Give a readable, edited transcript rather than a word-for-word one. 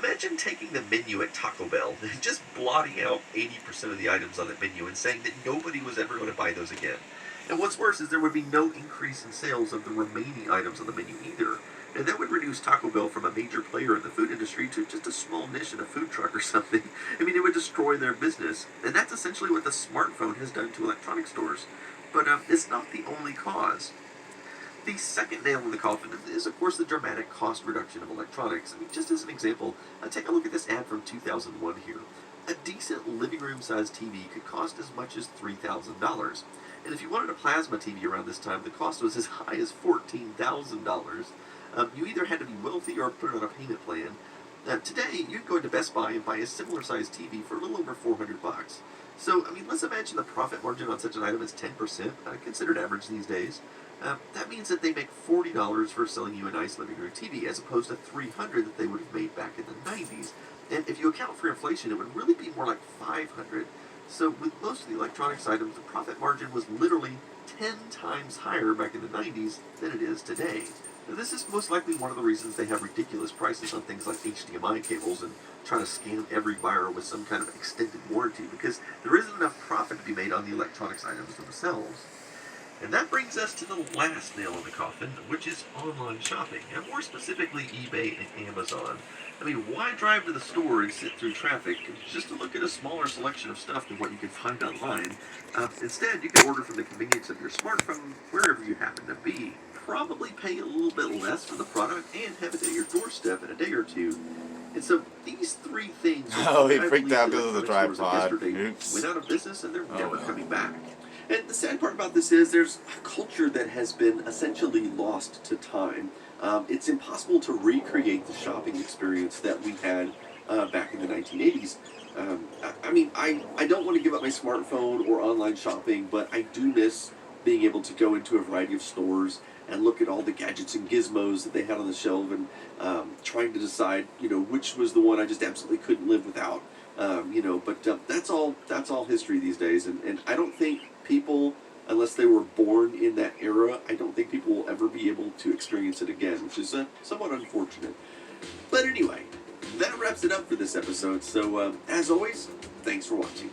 Imagine taking the menu at Taco Bell and just blotting out 80% of the items on the menu and saying that nobody was ever going to buy those again. And what's worse is there would be no increase in sales of the remaining items on the menu either. And that would reduce Taco Bell from a major player in the food industry to just a small niche in a food truck or something. I mean, it would destroy their business. And that's essentially what the smartphone has done to electronic stores. But it's not the only cause. The second nail in the coffin is, of course, the dramatic cost reduction of electronics. I mean, just as an example, take a look at this ad from 2001 here. A decent living room-sized TV could cost as much as $3,000. And if you wanted a plasma TV around this time, the cost was as high as $14,000. You either had to be wealthy or put it on a payment plan. Today, you can go into Best Buy and buy a similar-sized TV for a little over $400. So, I mean, let's imagine the profit margin on such an item is 10%, considered average these days. That means that they make $40 for selling you a nice living room TV, as opposed to $300 that they would have made back in the 90s. And if you account for inflation, it would really be more like $500. So with most of the electronics items, the profit margin was literally 10 times higher back in the 90s than it is today. Now, this is most likely one of the reasons they have ridiculous prices on things like HDMI cables and try to scam every buyer with some kind of extended warranty, because there isn't enough profit to be made on the electronics items themselves. And that brings us to the last nail in the coffin, which is online shopping, and more specifically eBay and Amazon. I mean, why drive to the store and sit through traffic just to look at a smaller selection of stuff than what you can find online? Instead, you can order from the convenience of your smartphone, wherever you happen to be. Probably pay a little bit less for the product and have it at your doorstep in a day or two. And so these three things... Oh, he freaked out because of the tripod. Oops. Went out of business and they're never coming back. And the sad part about this is there's a culture that has been essentially lost to time. It's impossible to recreate the shopping experience that we had back in the 1980s. I mean, I don't want to give up my smartphone or online shopping, but I do miss being able to go into a variety of stores and look at all the gadgets and gizmos that they had on the shelf and trying to decide, which was the one I just absolutely couldn't live without. But that's all history these days, and I don't think people, unless they were born in that era, I don't think people will ever be able to experience it again, which is somewhat unfortunate. But anyway, that wraps it up for this episode, so as always, thanks for watching.